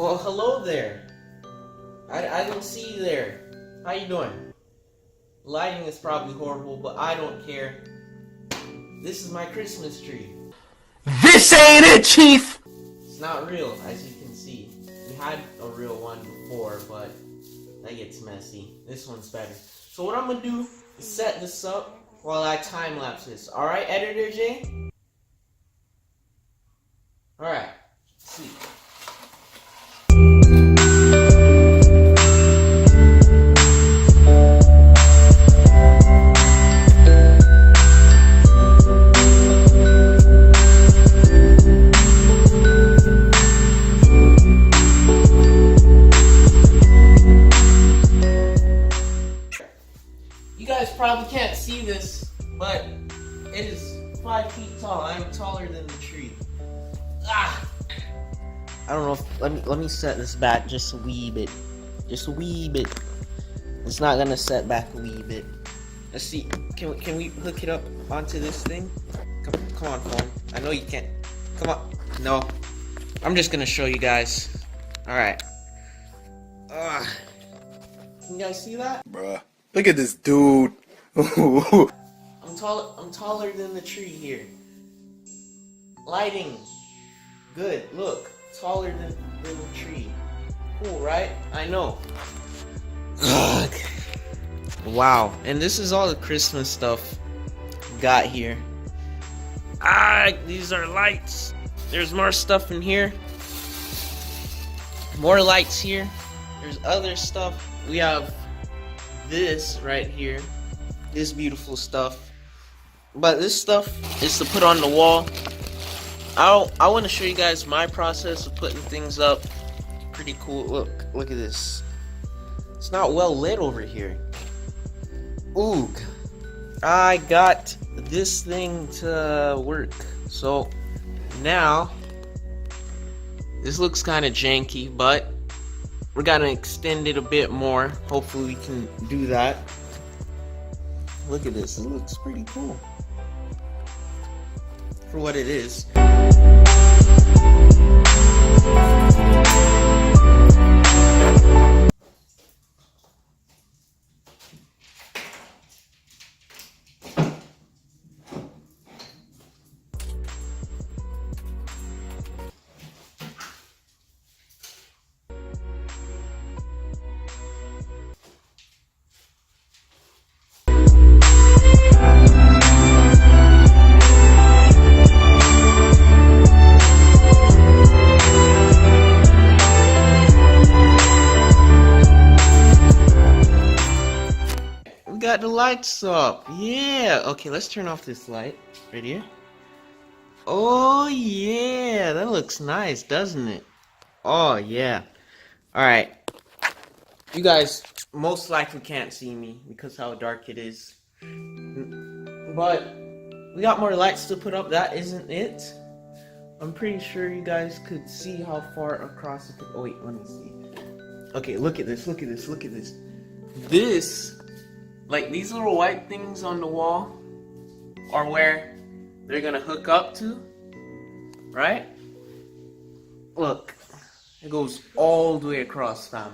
Well, hello there. I don't see you there. How you doing? Lighting is probably horrible, but I don't care. This is my Christmas tree. This ain't it, Chief! It's not real, as you can see. We had a real one before, but that gets messy. This one's better. So what I'm gonna do is set this up while I time-lapse this. Alright, Editor J? Alright, sweet. You guys probably can't see this, but it is 5 feet tall. I'm taller than the tree. Ah! I don't know if, let me set this back just a wee bit. Just a wee bit. It's not gonna set back a wee bit. Let's see. Can we hook it up onto this thing? Come on, phone. I know you can't. Come on. No. I'm just gonna show you guys. Alright. Can you guys see that? Bruh. Look at this dude. I'm taller than the tree here. Lighting. Good. Look. Taller than the little tree. Cool, right? I know. Ugh. Wow. And this is all the Christmas stuff we got here. These are lights. There's more stuff in here. More lights here. There's other stuff. We have this right here. This beautiful stuff. But this stuff is to put on the wall. I want to show you guys my process of putting things up. Pretty cool. Look at this. It's not well lit over here. Ooh. I got this thing to work. So now this looks kind of janky, but we're gonna extend it a bit more. Hopefully we can do that. Look at this. It looks pretty cool for what it is. Got the lights up. Yeah. Okay, let's turn off this light right here. Oh yeah, that looks nice, doesn't it? Oh yeah. Alright. You guys most likely can't see me because how dark it is. But we got more lights to put up. That isn't it. I'm pretty sure you guys could see how far across it could. Oh wait, let me see. Okay, look at this, look at this, look at this. This, like these little white things on the wall are where they're gonna hook up to, right? Look, it goes all the way across, fam.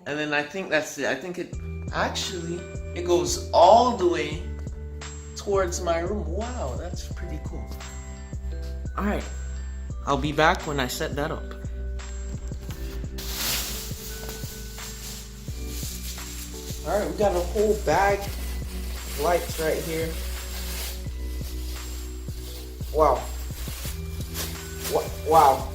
And then I think that's it. I think it goes all the way towards my room. Wow, that's pretty cool. Alright, I'll be back when I set that up. Alright, we got a whole bag of lights right here. Wow. Wow.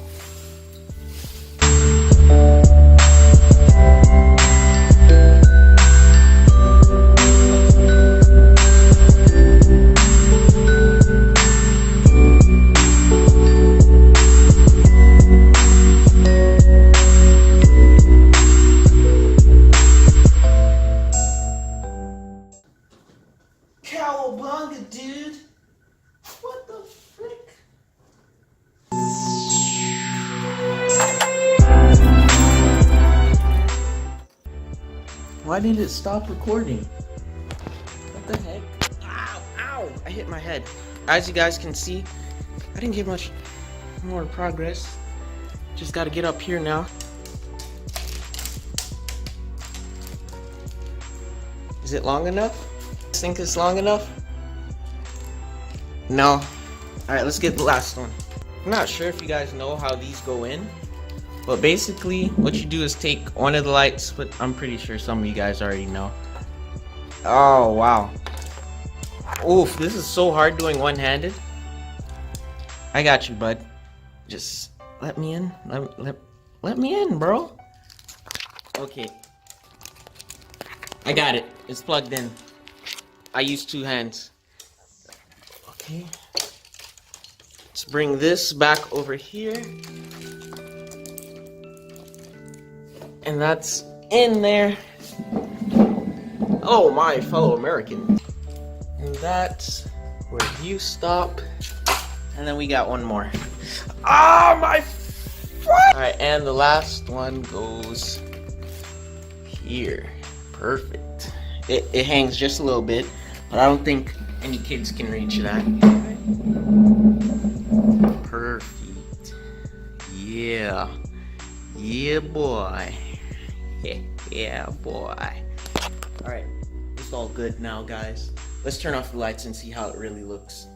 Cowabunga, dude! What the frick? Why did it stop recording? What the heck? Ow! Ow! I hit my head. As you guys can see, I didn't get much more progress. Just gotta get up here now. Is it long enough? Think it's long enough? No. Alright, let's get the last one. I'm not sure if you guys know how these go in, but basically what you do is take one of the lights, but I'm pretty sure some of you guys already know. Oh wow. Oof, this is so hard doing one-handed. I got you, bud. Just let me in. Let me in, bro. Okay. I got it. It's plugged in. I use 2 hands. Okay. Let's bring this back over here. And that's in there. Oh, my fellow American. And that's where you stop. And then we got one more. Ah, my foot! Alright, and the last one goes here. Perfect. It hangs just a little bit, but I don't think any kids can reach that. Perfect. Yeah. Yeah, boy. Yeah, boy. Alright, it's all good now, guys. Let's turn off the lights and see how it really looks.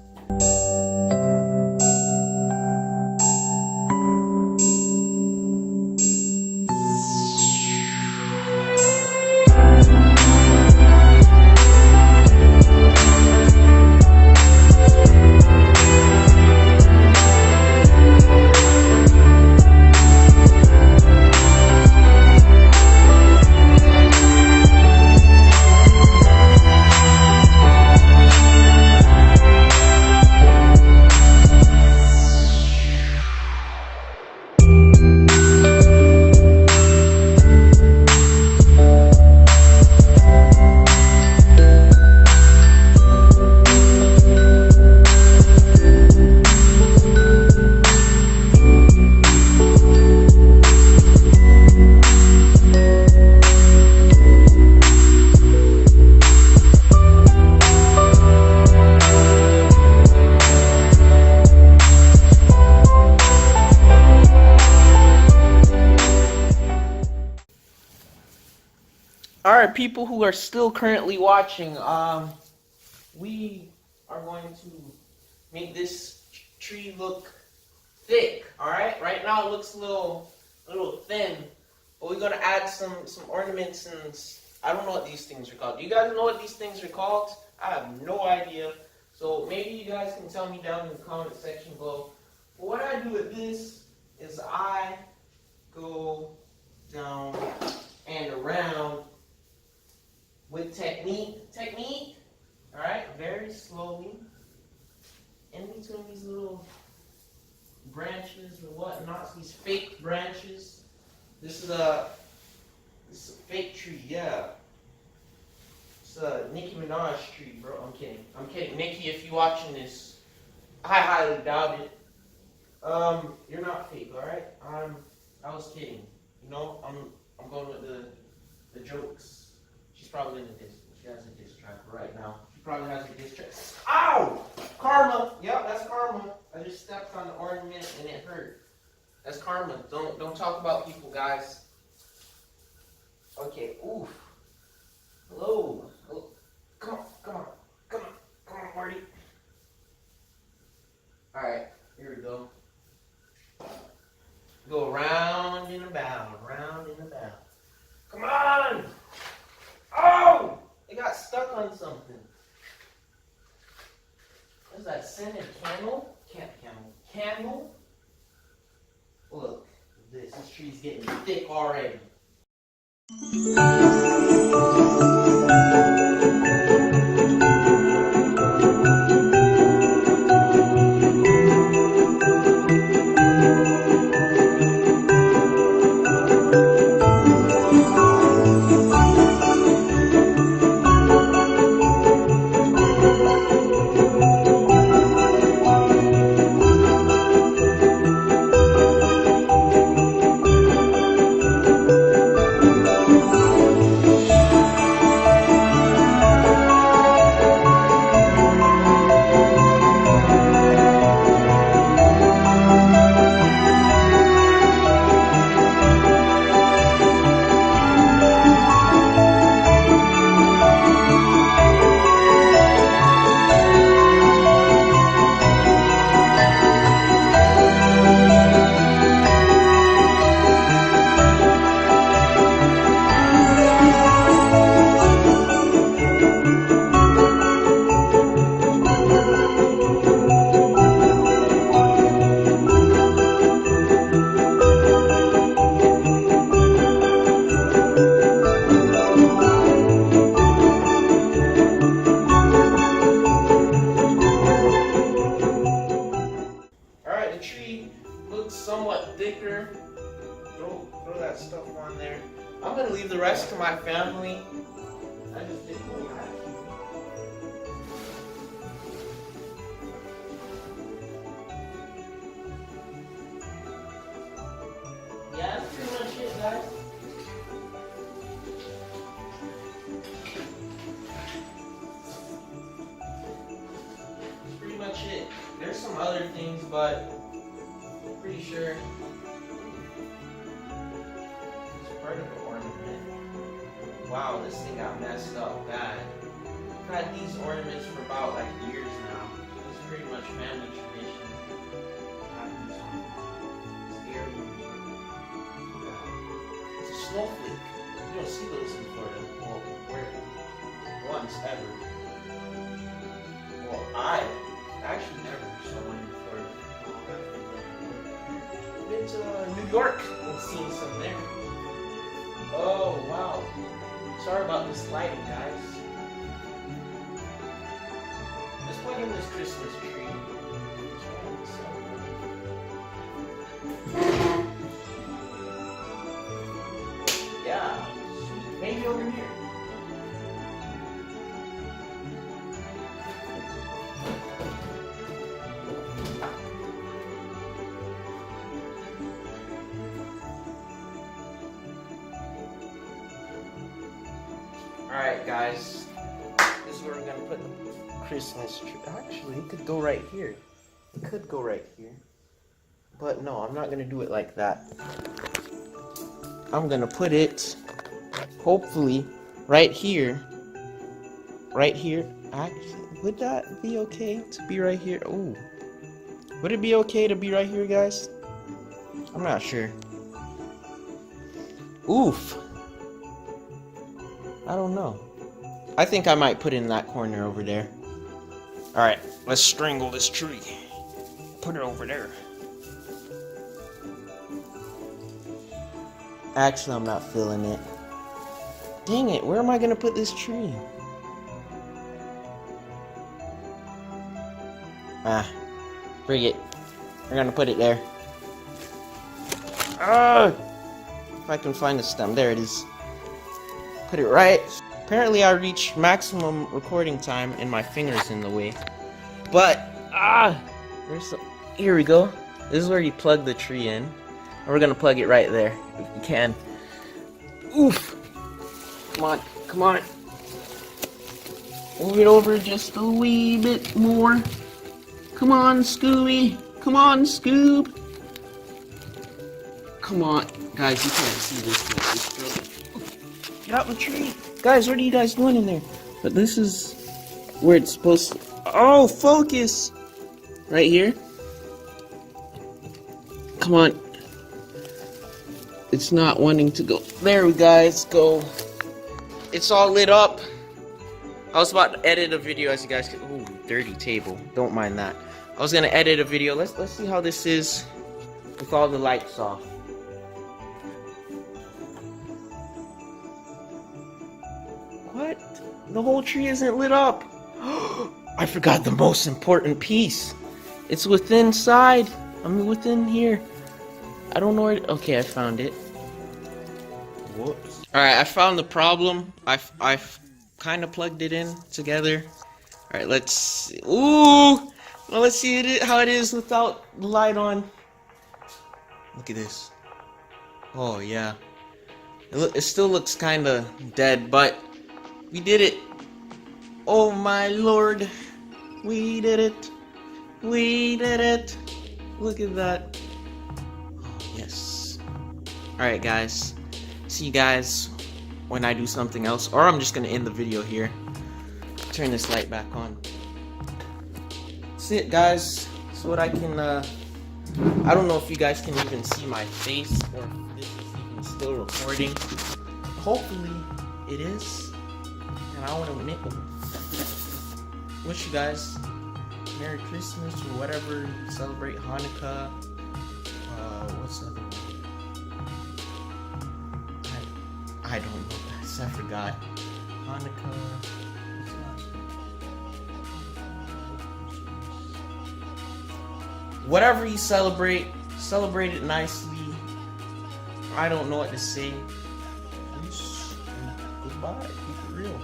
Alright, people who are still currently watching, we are going to make this tree look thick, alright? Right now it looks a little thin, but we're going to add some ornaments, and I don't know what these things are called. Do you guys know what these things are called? I have no idea, so maybe you guys can tell me down in the comment section below. But what I do with this is I go down and around with technique, alright, very slowly, in between these little branches or whatnot, these fake branches. This is a fake tree, yeah. It's a Nicki Minaj tree, bro. I'm kidding. Nicki, if you're watching this, I highly doubt it. You're not fake, alright? I was kidding. You know, I'm going with the jokes. She's probably in a diss. She has a diss track right now. She probably has a diss track. Ow! Karma. Yep, that's karma. I just stepped on the ornament and it hurt. That's karma. Don't talk about people, guys. Okay. Oof. Hello. Come on, Marty. All right. Here we go. Go round and about, round and about. Come on! Oh! It got stuck on something. What is that? Scented candle? Candle? Look, this tree's getting thick already. somewhat thicker. Throw that stuff on there. I'm gonna leave the rest to my family. I just didn't know that. Yeah, that's pretty much it, guys. That's pretty much it. There's some other things, but I'm pretty sure it's part of the ornament. Wow, this thing got messed up bad. I've had these ornaments for about like years now. It's pretty much family tradition. It's a snowflake. You don't see those in Florida. Well, where? Once ever. Well, I actually never saw one in Florida. Been to New York and seen some there. Oh wow. Sorry about this lighting, guys. Let's plug in this Christmas tree. Yeah, maybe over here. Alright guys, this is where we're gonna put the Christmas tree. Actually, it could go right here. It could go right here. But no, I'm not gonna do it like that. I'm gonna put it, hopefully, right here. Right here. Actually, would that be okay to be right here? Ooh. Would it be okay to be right here, guys? I'm not sure. Oof. I don't know. I think I might put it in that corner over there. Alright, let's strangle this tree. Put it over there. Actually, I'm not feeling it. Dang it, where am I gonna put this tree? Ah, bring it. We're gonna put it there. Ah! If I can find the stem, there it is. Put it right. Apparently I reached maximum recording time and my finger's in the way. But, there's some, here we go. This is where you plug the tree in. And we're gonna plug it right there, if you can. Oof! Come on, come on. Move it over just a wee bit more. Come on, Scooby. Come on, Scoob. Come on. Guys, you can't see this thing. Get out the tree. Guys, what are you guys doing in there? But this is where it's supposed to... Oh, focus! Right here. Come on. It's not wanting to go. There we guys go. It's all lit up. I was about to edit a video as you guys can... Ooh, dirty table. Don't mind that. I was gonna edit a video. Let's see how this is with all the lights off. What? The whole tree isn't lit up. I forgot the most important piece. It's within inside. I'm within here. I don't know where... Okay, I found it. Whoops. Alright, I found the problem. I've kind of plugged it in together. Alright, let's see. Ooh! Well, let's see how it is without the light on. Look at this. Oh, yeah. It still looks kind of dead, but we did it. Oh, my lord. We did it. We did it. Look at that. Oh, yes. Alright, guys. See you guys when I do something else. Or I'm just going to end the video here. Turn this light back on. That's it, guys. So what I can, I don't know if you guys can even see my face or if this is even still recording. Hopefully it is. And I want to wish you guys Merry Christmas or whatever you celebrate. Hanukkah. What's the other one? I don't know, guys. I forgot. Hanukkah. Whatever you celebrate Celebrate it nicely. I don't know what to say. Peace and goodbye. Keep it real.